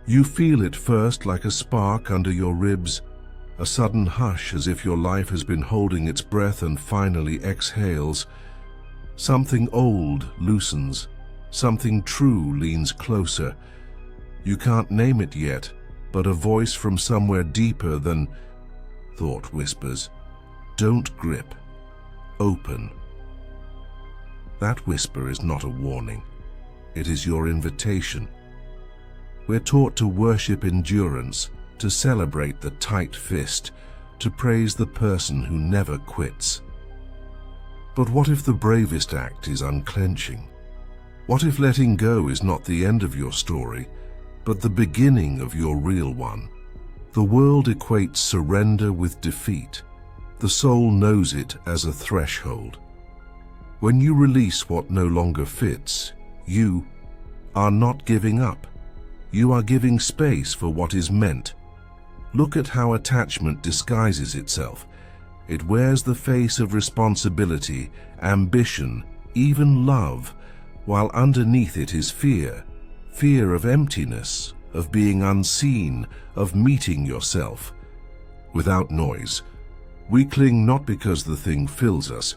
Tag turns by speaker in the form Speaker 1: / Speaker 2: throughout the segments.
Speaker 1: You feel it first like a spark under your ribs, a sudden hush as if your life has been holding its breath and finally exhales. Something old loosens, something true leans closer. You can't name it yet, but a voice from somewhere deeper than thought whispers, "Don't grip, open." That whisper is not a warning, it is your invitation. We're taught to worship endurance, to celebrate the tight fist, to praise the person who never quits. But what if the bravest act is unclenching? What if letting go is not the end of your story, but the beginning of your real one? The world equates surrender with defeat. The soul knows it as a threshold. When you release what no longer fits, you are not giving up. You are giving space for what is meant. Look at how attachment disguises itself. It wears the face of responsibility, ambition, even love, while underneath it is fear. Fear of emptiness, of being unseen, of meeting yourself. Without noise, we cling not because the thing fills us,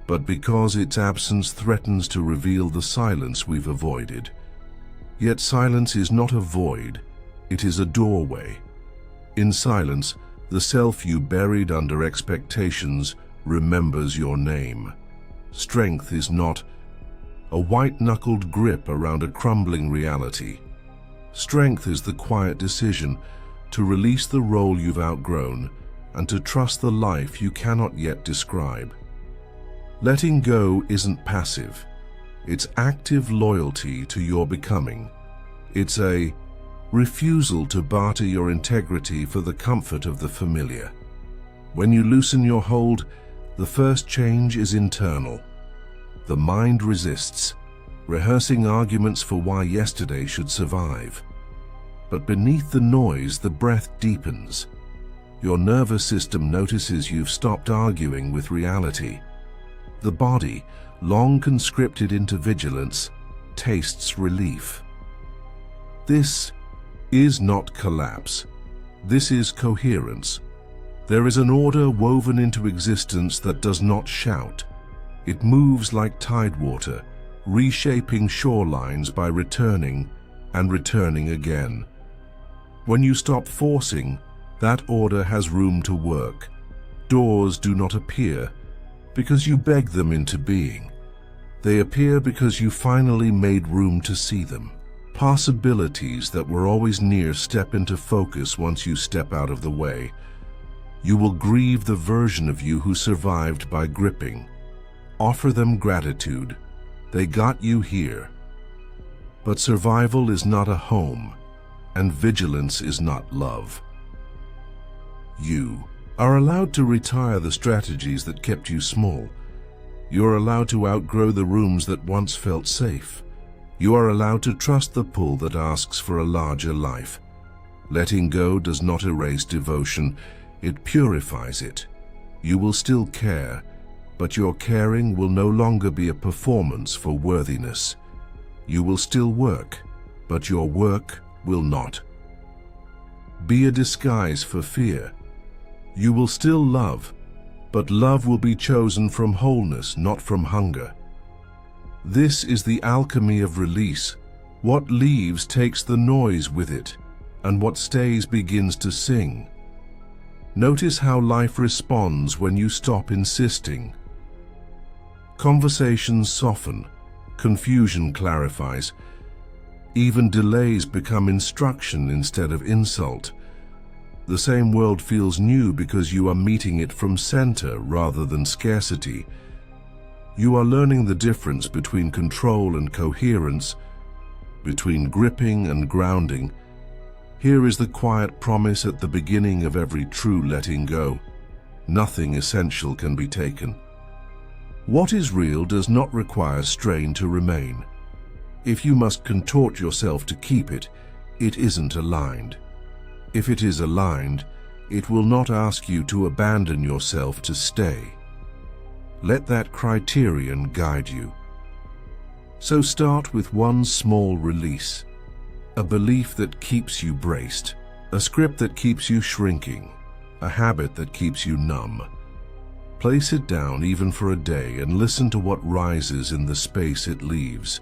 Speaker 1: but because its absence threatens to reveal the silence we've avoided. Yet silence is not a void, it is a doorway. In silence, the self you buried under expectations remembers your name. Strength is not a white-knuckled grip around a crumbling reality. Strength is the quiet decision to release the role you've outgrown and to trust the life you cannot yet describe. Letting go isn't passive. It's active loyalty to your becoming. It's a refusal to barter your integrity for the comfort of the familiar. When you loosen your hold, the first change is internal. The mind resists, rehearsing arguments for why yesterday should survive. But beneath the noise, the breath deepens. Your nervous system notices you've stopped arguing with reality. The body, long conscripted into vigilance, tastes relief. This is not collapse. This is coherence. There is an order woven into existence that does not shout. It moves like tidewater, reshaping shorelines by returning and returning again. When you stop forcing, that order has room to work. Doors do not appear because you beg them into being. They appear because you finally made room to see them. Possibilities that were always near step into focus once you step out of the way. You will grieve the version of you who survived by gripping. Offer them gratitude. They got you here. But survival is not a home, and vigilance is not love. You are allowed to retire the strategies that kept you small. You're allowed to outgrow the rooms that once felt safe. You are allowed to trust the pull that asks for a larger life. Letting go does not erase devotion, it purifies it. You will still care, but your caring will no longer be a performance for worthiness. You will still work, but your work will not be a disguise for fear. You will still love, but love will be chosen from wholeness, not from hunger. This is the alchemy of release. What leaves takes the noise with it, and what stays begins to sing. Notice how life responds when you stop insisting. Conversations soften, confusion clarifies, even delays become instruction instead of insult. The same world feels new because you are meeting it from center rather than scarcity. You are learning the difference between control and coherence, between gripping and grounding. Here is the quiet promise at the beginning of every true letting go. Nothing essential can be taken. What is real does not require strain to remain. If you must contort yourself to keep it, it isn't aligned. If it is aligned, it will not ask you to abandon yourself to stay. Let that criterion guide you. So start with one small release. a belief that keeps you braced, a script that keeps you shrinking, a habit that keeps you numb. Place it down even for a day and listen to what rises in the space it leaves.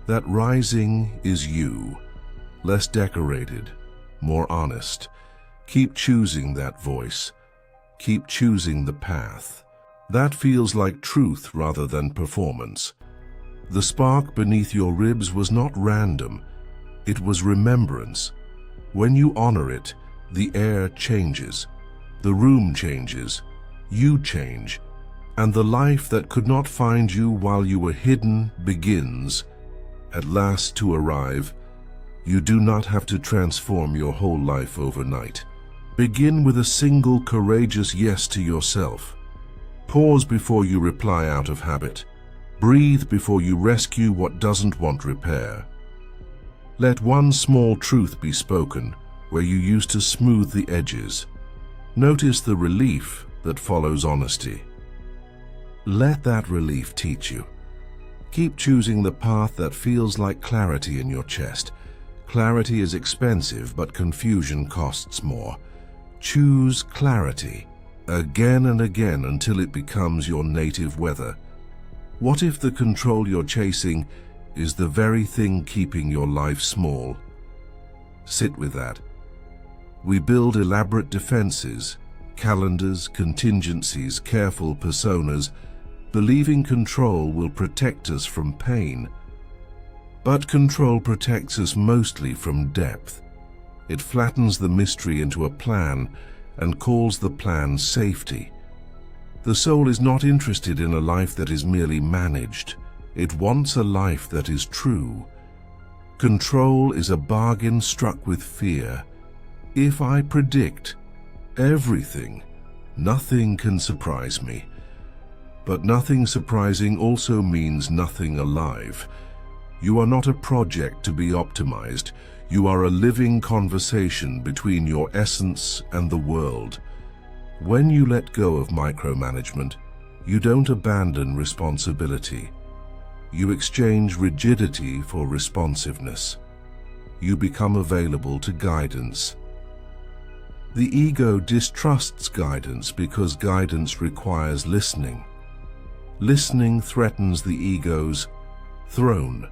Speaker 1: That rising is you, less decorated, more honest. Keep choosing that voice. Keep choosing the path. That feels like truth rather than performance. The spark beneath your ribs was not random. It was remembrance. When you honor it, the air changes, the room changes, you change, and the life that could not find you while you were hidden begins, at last to arrive. You do not have to transform your whole life overnight. Begin with a single courageous yes to yourself. Pause before you reply out of habit. Breathe before you rescue what doesn't want repair. Let one small truth be spoken where you used to smooth the edges. Notice the relief that follows honesty. Let that relief teach you. Keep choosing the path that feels like clarity in your chest. Clarity is expensive, but confusion costs more. Choose clarity again and again until it becomes your native weather. What if the control you're chasing is the very thing keeping your life small? Sit with that. We build elaborate defenses, calendars, contingencies, careful personas, believing control will protect us from pain. But control protects us mostly from depth. It flattens the mystery into a plan and calls the plan safety. The soul is not interested in a life that is merely managed. It wants a life that is true. Control is a bargain struck with fear. If I predict everything, nothing can surprise me. But nothing surprising also means nothing alive. You are not a project to be optimized. You are a living conversation between your essence and the world. When you let go of micromanagement, you don't abandon responsibility. You exchange rigidity for responsiveness. You become available to guidance. The ego distrusts guidance because guidance requires listening. Listening threatens the ego's throne.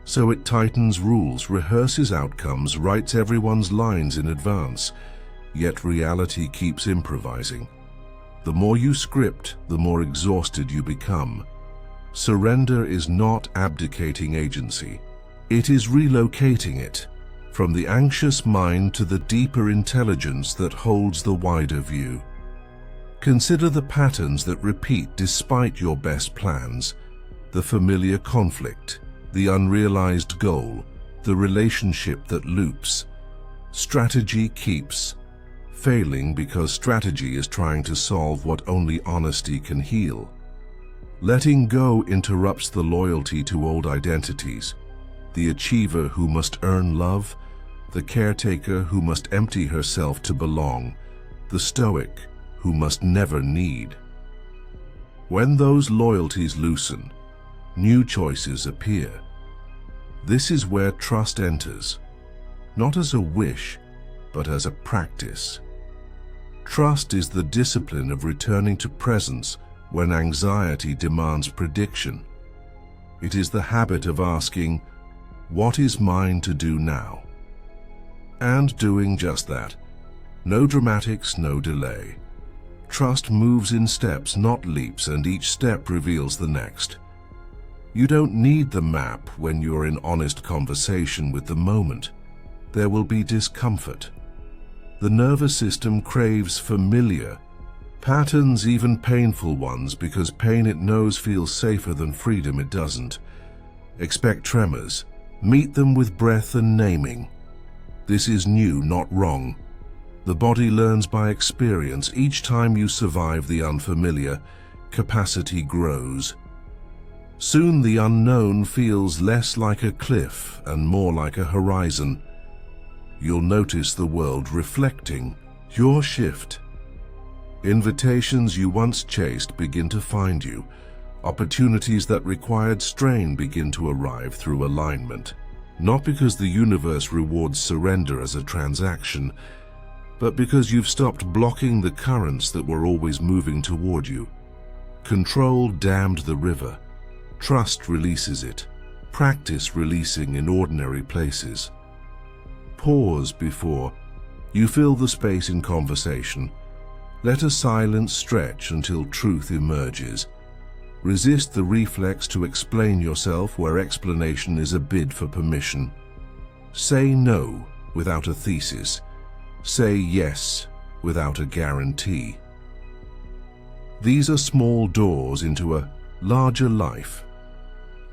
Speaker 1: So it tightens rules, rehearses outcomes, writes everyone's lines in advance. Yet reality keeps improvising. The more you script, the more exhausted you become. Surrender is not abdicating agency. It is relocating it from the anxious mind to the deeper intelligence that holds the wider view. Consider the patterns that repeat despite your best plans, the familiar conflict, the unrealized goal, the relationship that loops. Strategy keeps failing because strategy is trying to solve what only honesty can heal. Letting go interrupts the loyalty to old identities, the achiever who must earn love, the caretaker who must empty herself to belong, the stoic who must never need. When those loyalties loosen, new choices appear. This is where trust enters, not as a wish, but as a practice. Trust is the discipline of returning to presence when anxiety demands prediction. It is the habit of asking, "What is mine to do now?" And doing just that. No dramatics, no delay. Trust moves in steps, not leaps, and each step reveals the next. You don't need the map when you're in honest conversation with the moment. There will be discomfort. The nervous system craves familiar patterns, even painful ones, because pain it knows feels safer than freedom it doesn't. Expect tremors. Meet them with breath and naming. This is new, not wrong. The body learns by experience. Each time you survive the unfamiliar, capacity grows. Soon the unknown feels less like a cliff and more like a horizon. You'll notice the world reflecting your shift. Invitations you once chased begin to find you. Opportunities that required strain begin to arrive through alignment. Not because the universe rewards surrender as a transaction, but because you've stopped blocking the currents that were always moving toward you. Control dammed the river. Trust releases it. Practice releasing in ordinary places. Pause before you fill the space in conversation. Let a silence stretch until truth emerges. Resist the reflex to explain yourself where explanation is a bid for permission. Say no without a thesis. Say yes without a guarantee. These are small doors into a larger life.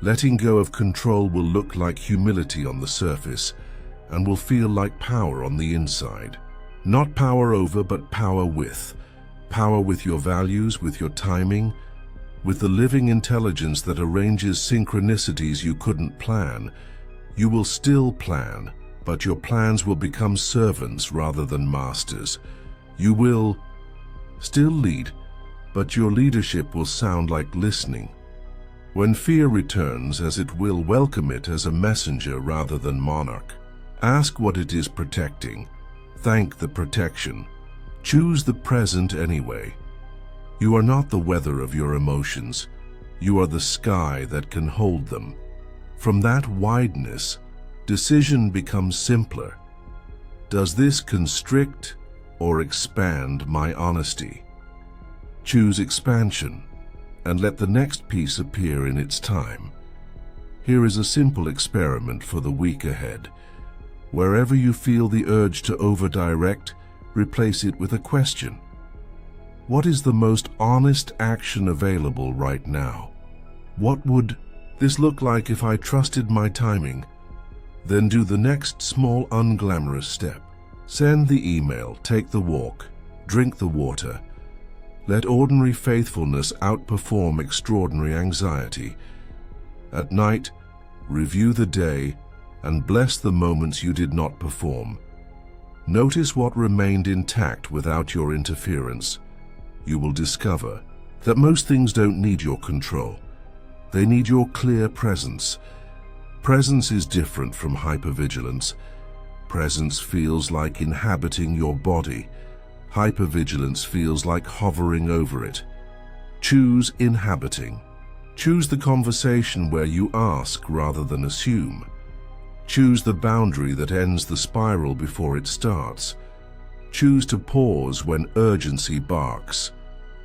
Speaker 1: Letting go of control will look like humility on the surface and will feel like power on the inside. Not power over, but power with. Power with your values, with your timing, with the living intelligence that arranges synchronicities you couldn't plan. You will still plan, but your plans will become servants rather than masters. You will still lead, but your leadership will sound like listening. When fear returns, as it will, welcome it as a messenger rather than monarch. Ask what it is protecting. Thank the protection. Choose the present anyway. You are not the weather of your emotions. You are the sky that can hold them. From that wideness, decision becomes simpler. Does this constrict or expand my honesty? Choose expansion and let the next piece appear in its time. Here is a simple experiment for the week ahead. Wherever you feel the urge to over-direct, replace it with a question. What is the most honest action available right now? What would this look like if I trusted my timing? Then do the next small unglamorous step. Send the email, take the walk, drink the water. Let ordinary faithfulness outperform extraordinary anxiety. At night, review the day and bless the moments you did not perform. Notice what remained intact without your interference. You will discover that most things don't need your control. They need your clear presence. Presence is different from hypervigilance. Presence feels like inhabiting your body. Hypervigilance feels like hovering over it. Choose inhabiting. Choose the conversation where you ask rather than assume. Choose the boundary that ends the spiral before it starts. Choose to pause when urgency barks.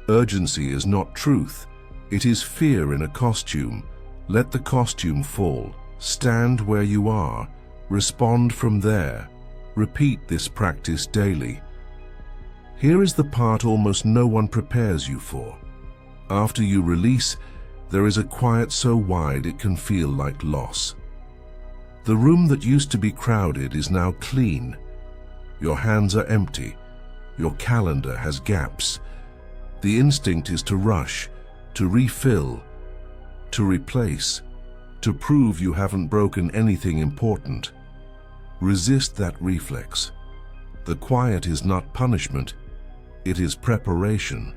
Speaker 1: Urgency is not truth. It is fear in a costume. Let the costume fall. Stand where you are. Respond from there. Repeat this practice daily. Here is the part almost no one prepares you for. After you release, there is a quiet so wide it can feel like loss. The room that used to be crowded is now clean. Your hands are empty. Your calendar has gaps. The instinct is to rush, to refill, to replace, to prove you haven't broken anything important. Resist that reflex. The quiet is not punishment. It is preparation.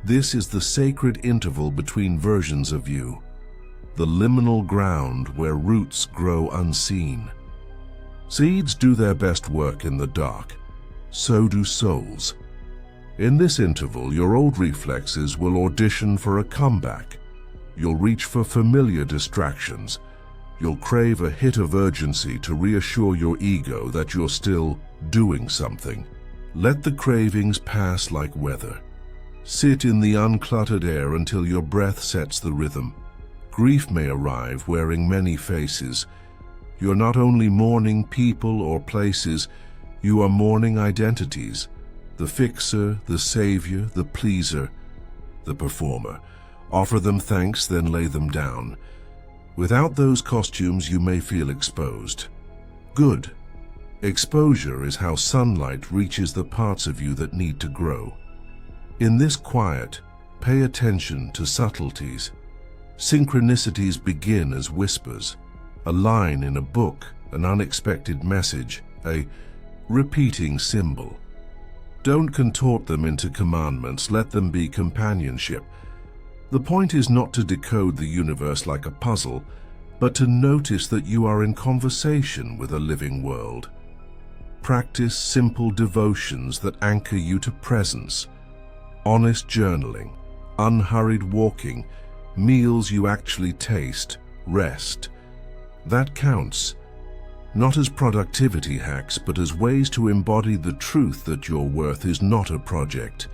Speaker 1: This is the sacred interval between versions of you, the liminal ground where roots grow unseen. Seeds do their best work in the dark. So do souls. In this interval, your old reflexes will audition for a comeback. You'll reach for familiar distractions. You'll crave a hit of urgency to reassure your ego that you're still doing something. Let the cravings pass like weather. Sit in the uncluttered air until your breath sets the rhythm. Grief may arrive wearing many faces. You're not only mourning people or places, you are mourning identities. The fixer, the savior, the pleaser, the performer. Offer them thanks, then lay them down. Without those costumes, you may feel exposed. Good. Exposure is how sunlight reaches the parts of you that need to grow. In this quiet, pay attention to subtleties. Synchronicities begin as whispers, a line in a book, an unexpected message, a repeating symbol. Don't contort them into commandments, let them be companionship. The point is not to decode the universe like a puzzle, but to notice that you are in conversation with a living world. Practice simple devotions that anchor you to presence, honest journaling, unhurried walking, meals you actually taste, rest. That counts, not as productivity hacks, but as ways to embody the truth that your worth is not a project.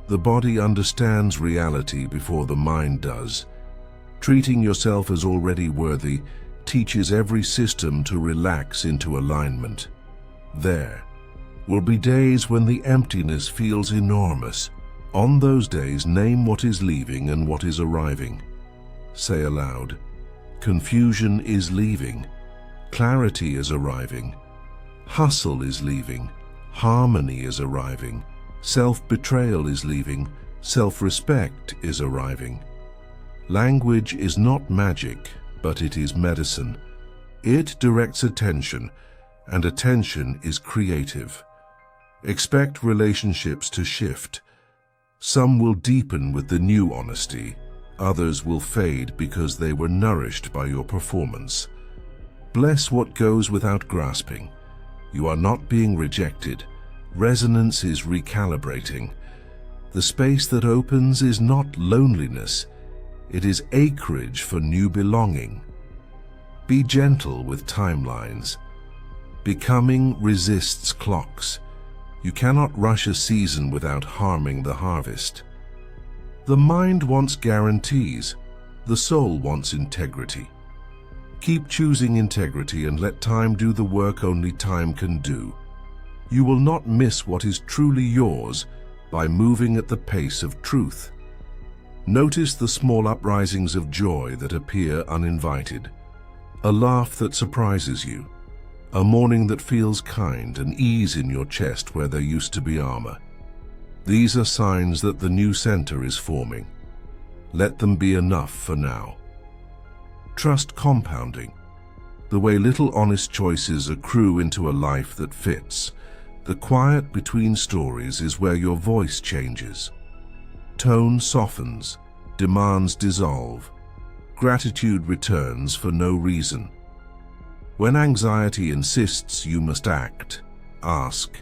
Speaker 1: The body understands reality before the mind does. Treating yourself as already worthy teaches every system to relax into alignment. There will be days when the emptiness feels enormous. On those days, name what is leaving and what is arriving. Say aloud, confusion is leaving, clarity is arriving, hustle is leaving, harmony is arriving, self-betrayal is leaving, self-respect is arriving. Language is not magic, but it is medicine. It directs attention, and attention is creative. Expect relationships to shift. Some will deepen with the new honesty. Others will fade because they were nourished by your performance. Bless what goes without grasping. You are not being rejected. Resonance is recalibrating. The space that opens is not loneliness. It is acreage for new belonging. Be gentle with timelines. Becoming resists clocks. You cannot rush a season without harming the harvest. The mind wants guarantees. The soul wants integrity. Keep choosing integrity and let time do the work only time can do. You will not miss what is truly yours by moving at the pace of truth. Notice the small uprisings of joy that appear uninvited. A laugh that surprises you. A morning that feels kind, an ease in your chest where there used to be armor. These are signs that the new center is forming. Let them be enough for now. Trust compounding. The way little honest choices accrue into a life that fits. The quiet between stories is where your voice changes. Tone softens, demands dissolve. Gratitude returns for no reason. When anxiety insists you must act, ask,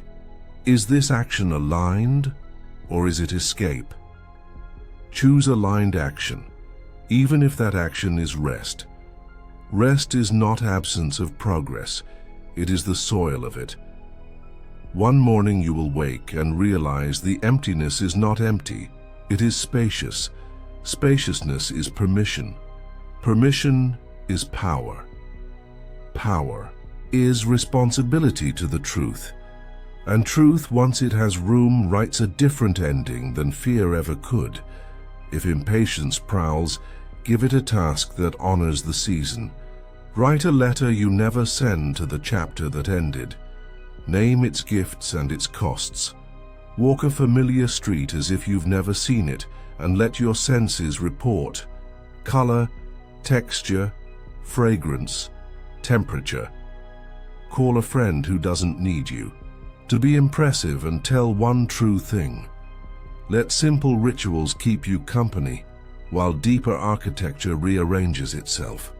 Speaker 1: is this action aligned or is it escape? Choose aligned action, even if that action is rest. Rest is not absence of progress, it is the soil of it. One morning you will wake and realize the emptiness is not empty, it is spacious. Spaciousness is permission. Permission is power. Power is responsibility to the truth. And truth, once it has room, writes a different ending than fear ever could. If impatience prowls, give it a task that honors the season. Write a letter you never send to the chapter that ended. Name its gifts and its costs. Walk a familiar street as if you've never seen it, and let your senses report. Color, texture, fragrance, temperature. Call a friend who doesn't need you. To be impressive and tell one true thing. Let simple rituals keep you company, while deeper architecture rearranges itself.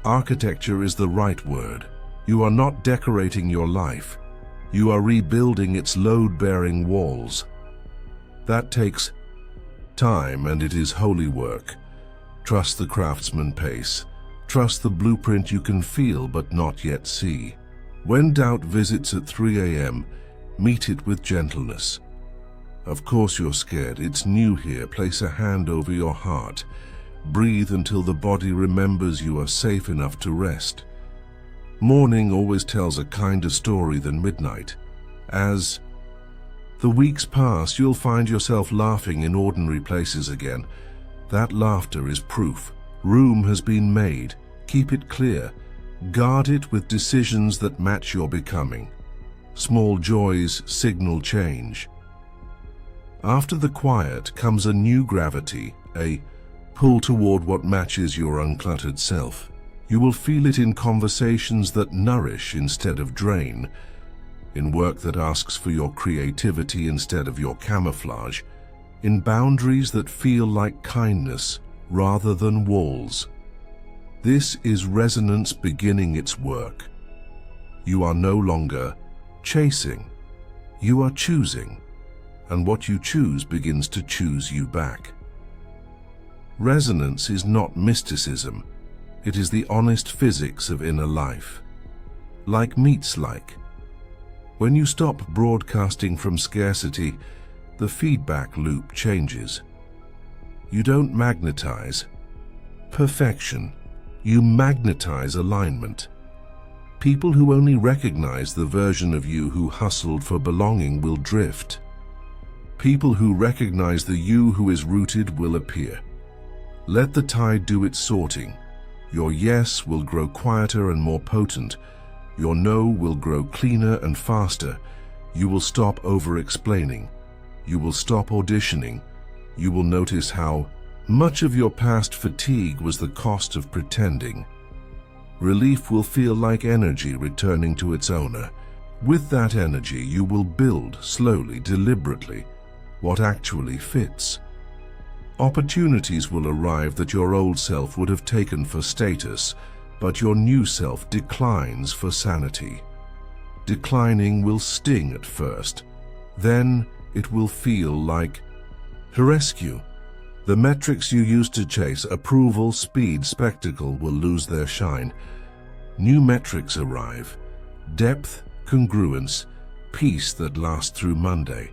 Speaker 1: Architecture is the right word. You are not decorating your life. You are rebuilding its load-bearing walls. That takes time, and it is holy work. Trust the craftsman pace. Trust the blueprint you can feel but not yet see. When doubt visits at 3 a.m., meet it with gentleness. Of course you're scared. It's new here. Place a hand over your heart. Breathe until the body remembers you are safe enough to rest. Morning always tells a kinder story than midnight. As the weeks pass, you'll find yourself laughing in ordinary places again. That laughter is proof. Room has been made. Keep it clear. Guard it with decisions that match your becoming. Small joys signal change. After the quiet comes a new gravity, a pull toward what matches your uncluttered self. You will feel it in conversations that nourish instead of drain, in work that asks for your creativity instead of your camouflage, in boundaries that feel like kindness rather than walls. This is resonance beginning its work. You are no longer chasing, you are choosing, and what you choose begins to choose you back. Resonance is not mysticism, it is the honest physics of inner life. Like meets like. When you stop broadcasting from scarcity, the feedback loop changes. You don't magnetize perfection, you magnetize alignment. People who only recognize the version of you who hustled for belonging will drift. People who recognize the you who is rooted will appear. Let the tide do its sorting. Your yes will grow quieter and more potent. Your no will grow cleaner and faster. You will stop over-explaining. You will stop auditioning. You will notice how much of your past fatigue was the cost of pretending. Relief will feel like energy returning to its owner. With that energy, you will build slowly, deliberately, what actually fits. Opportunities will arrive that your old self would have taken for status, but your new self declines for sanity. Declining will sting at first. Then it will feel like a rescue. The metrics you used to chase, approval, speed, spectacle, will lose their shine. New metrics arrive. Depth, congruence, peace that lasts through Monday.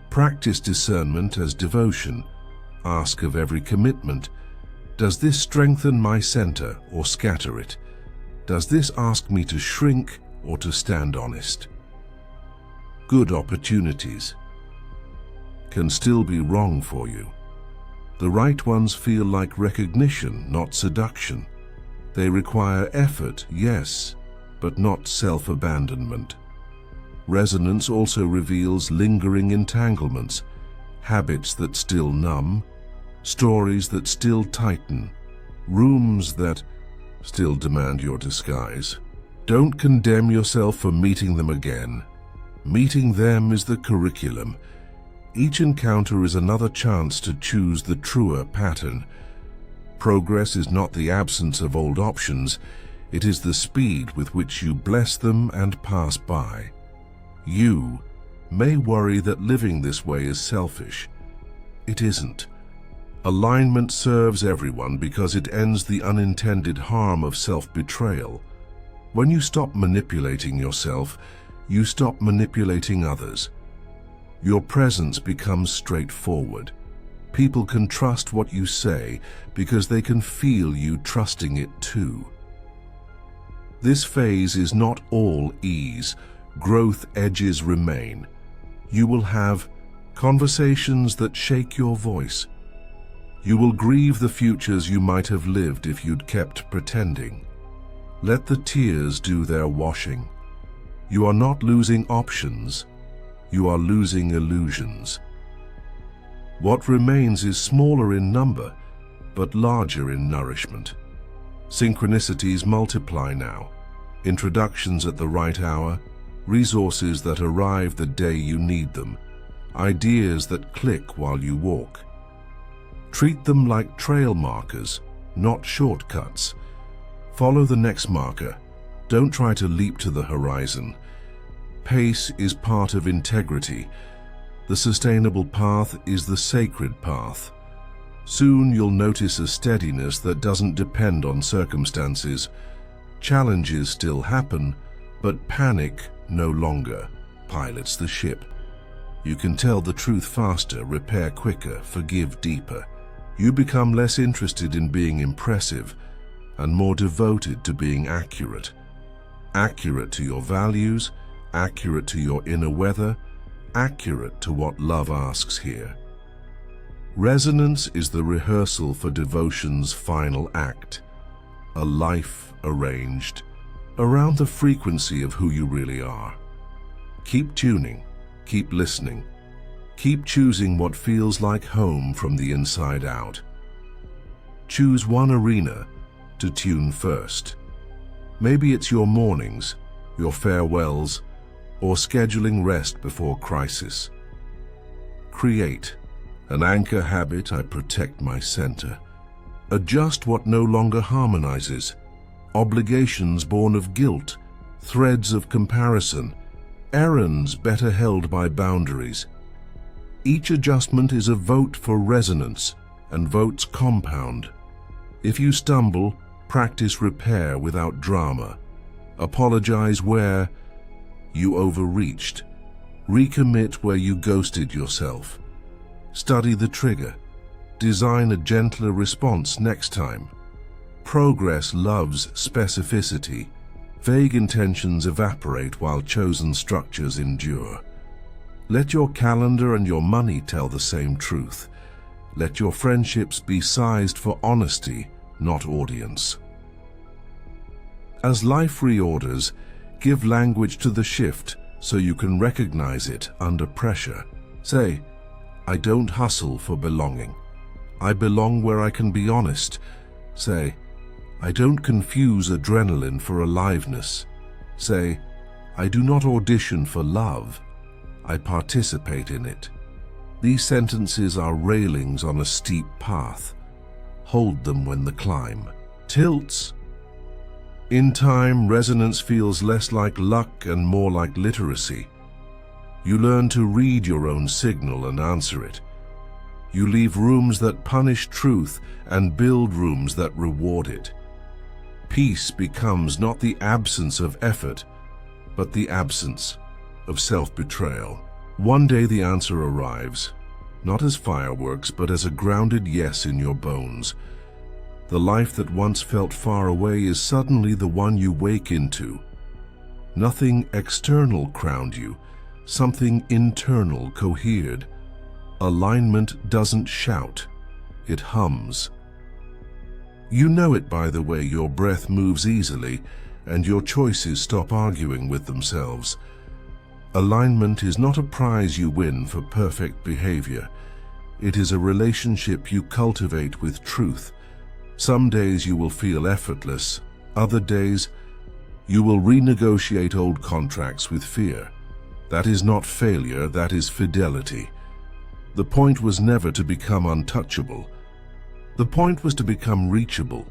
Speaker 1: Practice discernment as devotion. Ask of every commitment, does this strengthen my center or scatter it? Does this ask me to shrink or to stand honest? Good opportunities can still be wrong for you. The right ones feel like recognition, not seduction. They require effort, yes, but not self-abandonment. Resonance also reveals lingering entanglements, habits that still numb, stories that still tighten, rooms that still demand your disguise. Don't condemn yourself for meeting them again. Meeting them is the curriculum. Each encounter is another chance to choose the truer pattern. Progress is not the absence of old options, it is the speed with which you bless them and pass by. You may worry that living this way is selfish. It isn't. Alignment serves everyone because it ends the unintended harm of self-betrayal. When you stop manipulating yourself, you stop manipulating others. Your presence becomes straightforward. People can trust what you say because they can feel you trusting it too. This phase is not all ease. Growth edges remain. You will have conversations that shake your voice. You will grieve the futures you might have lived if you'd kept pretending. Let the tears do their washing. You are not losing options. You are losing illusions. What remains is smaller in number, but larger in nourishment. Synchronicities multiply now. Introductions at the right hour, resources that arrive the day you need them, ideas that click while you walk. Treat them like trail markers, not shortcuts. Follow the next marker. Don't try to leap to the horizon. Pace is part of integrity. The sustainable path is the sacred path. Soon you'll notice a steadiness that doesn't depend on circumstances. Challenges still happen, but panic no longer pilots the ship. You can tell the truth faster, repair quicker, forgive deeper. You become less interested in being impressive and more devoted to being accurate. Accurate to your values, accurate to your inner weather, accurate to what love asks here. Resonance is the rehearsal for devotion's final act, a life arranged around the frequency of who you really are. Keep tuning, keep listening, keep choosing what feels like home from the inside out. Choose one arena to tune first. Maybe it's your mornings, your farewells, or scheduling rest before crisis. Create an anchor habit. I protect my center. Adjust what no longer harmonizes. Obligations born of guilt, threads of comparison, errands better held by boundaries. Each adjustment is a vote for resonance, and votes compound. If you stumble, practice repair without drama. Apologize where you overreached. Recommit where you ghosted yourself. Study the trigger. Design a gentler response next time. Progress loves specificity. Vague intentions evaporate while chosen structures endure. Let your calendar and your money tell the same truth. Let your friendships be sized for honesty, not audience. As life reorders, give language to the shift so you can recognize it under pressure. Say, I don't hustle for belonging. I belong where I can be honest. Say, I don't confuse adrenaline for aliveness. Say, I do not audition for love. I participate in it. These sentences are railings on a steep path. Hold them when the climb tilts. In time, resonance feels less like luck and more like literacy. You learn to read your own signal and answer it. You leave rooms that punish truth and build rooms that reward it. Peace becomes not the absence of effort, but the absence of self-betrayal. One day the answer arrives, not as fireworks, but as a grounded yes in your bones. The life that once felt far away is suddenly the one you wake into. Nothing external crowned you, something internal cohered. Alignment doesn't shout, it hums. You know it by the way your breath moves easily and your choices stop arguing with themselves. Alignment is not a prize you win for perfect behavior. It is a relationship you cultivate with truth. Some days you will feel effortless, other days you will renegotiate old contracts with fear. That is not failure, that is fidelity. The point was never to become untouchable. The point was to become reachable.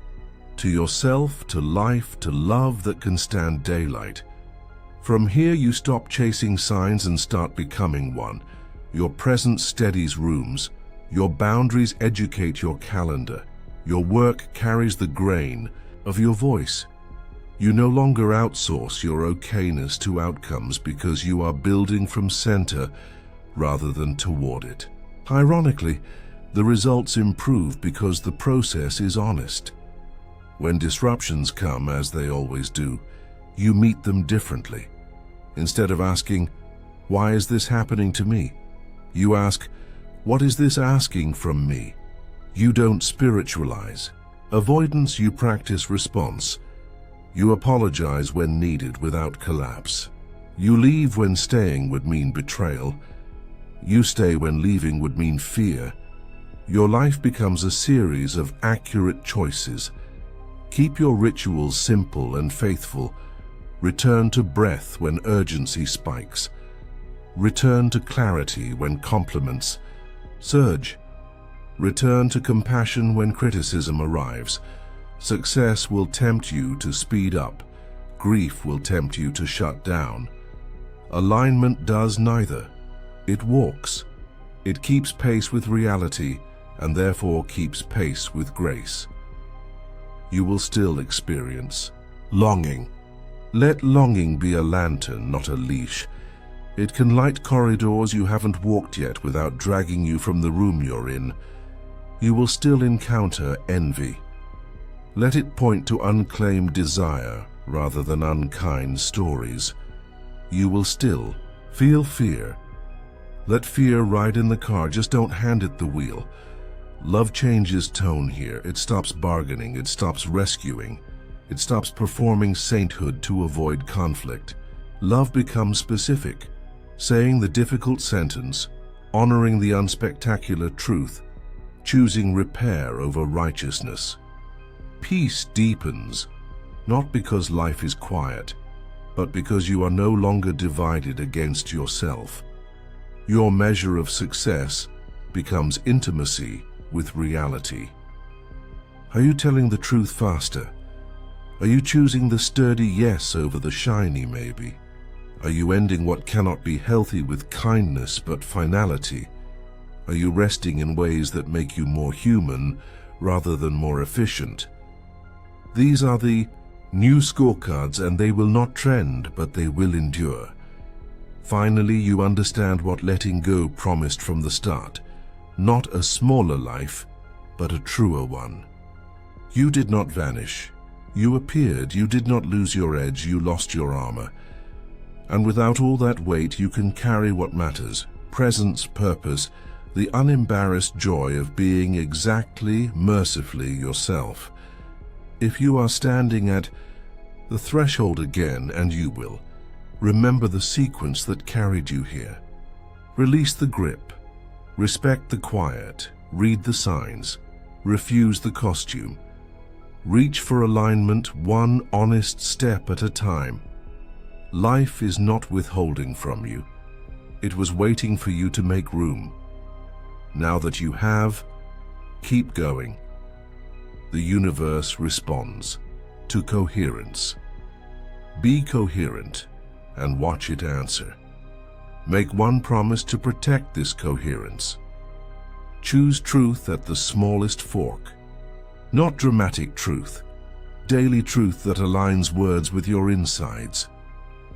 Speaker 1: To yourself, to life, to love that can stand daylight. From here you stop chasing signs and start becoming one. Your presence steadies rooms. Your boundaries educate your calendar. Your work carries the grain of your voice. You no longer outsource your okayness to outcomes because you are building from center rather than toward it. Ironically, the results improve because the process is honest. When disruptions come, as they always do, you meet them differently. Instead of asking, "Why is this happening to me?" you ask, "What is this asking from me?" You don't spiritualize. Avoidance, you practice response. You apologize when needed without collapse. You leave when staying would mean betrayal. You stay when leaving would mean fear. Your life becomes a series of accurate choices. Keep your rituals simple and faithful. Return to breath when urgency spikes. Return to clarity when compliments surge. Return to compassion when criticism arrives. Success will tempt you to speed up. Grief will tempt you to shut down. Alignment does neither. It walks. It keeps pace with reality and therefore keeps pace with grace. You will still experience longing. Let longing be a lantern, not a leash. It can light corridors you haven't walked yet without dragging you from the room you're in. You will still encounter envy. Let it point to unclaimed desire rather than unkind stories. You will still feel fear. Let fear ride in the car, just don't hand it the wheel. Love changes tone here. It stops bargaining, it stops rescuing. It stops performing sainthood to avoid conflict. Love becomes specific, saying the difficult sentence, honoring the unspectacular truth, choosing repair over righteousness. Peace deepens, not because life is quiet, but because you are no longer divided against yourself. Your measure of success becomes intimacy with reality. Are you telling the truth faster? Are you choosing the sturdy yes over the shiny maybe? Are you ending what cannot be healthy with kindness but finality? Are you resting in ways that make you more human rather than more efficient? These are the new scorecards, and they will not trend, but they will endure. Finally, you understand what letting go promised from the start. Not a smaller life, but a truer one. You did not vanish. You appeared. You did not lose your edge. You lost your armor. And without all that weight, you can carry what matters: presence, purpose, the unembarrassed joy of being exactly, mercifully yourself. If you are standing at the threshold again, and you will, remember the sequence that carried you here. Release the grip. Respect the quiet. Read the signs. Refuse the costume. Reach for alignment, one honest step at a time. Life is not withholding from you. It was waiting for you to make room. Now that you have, keep going. The universe responds to coherence. Be coherent and watch it answer. Make one promise to protect this coherence. Choose truth at the smallest fork. Not dramatic truth, daily truth that aligns words with your insides.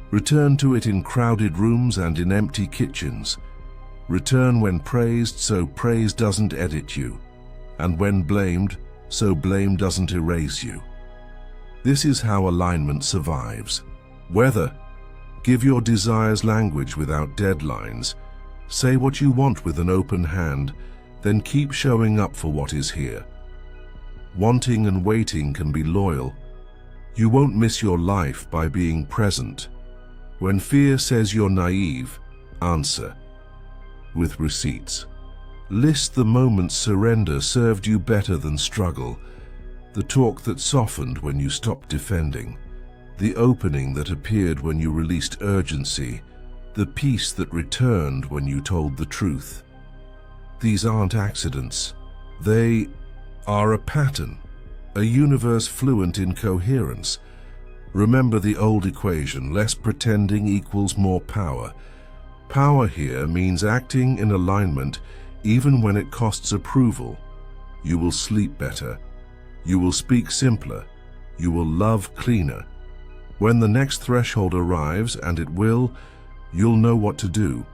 Speaker 1: Return to it in crowded rooms and in empty kitchens. Return when praised, so praise doesn't edit you, and when blamed, so blame doesn't erase you. This is how alignment survives. Weather. Give your desires language without deadlines. Say what you want with an open hand, then keep showing up for what is here. Wanting and waiting can be loyal. You won't miss your life by being present. When fear says you're naive, answer with receipts. List the moments surrender served you better than struggle. The talk that softened when you stopped defending. The opening that appeared when you released urgency. The peace that returned when you told the truth. These aren't accidents. They are a pattern, a universe fluent in coherence. Remember the old equation: less pretending equals more power. Power here means acting in alignment even when it costs approval. You will sleep better. You will speak simpler. You will love cleaner. When the next threshold arrives, and it will, you'll know what to do.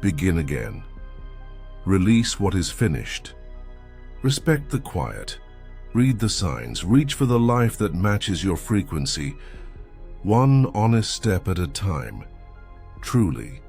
Speaker 1: Begin again. Release what is finished. Respect the quiet. Read the signs. Reach for the life that matches your frequency. One honest step at a time. Truly,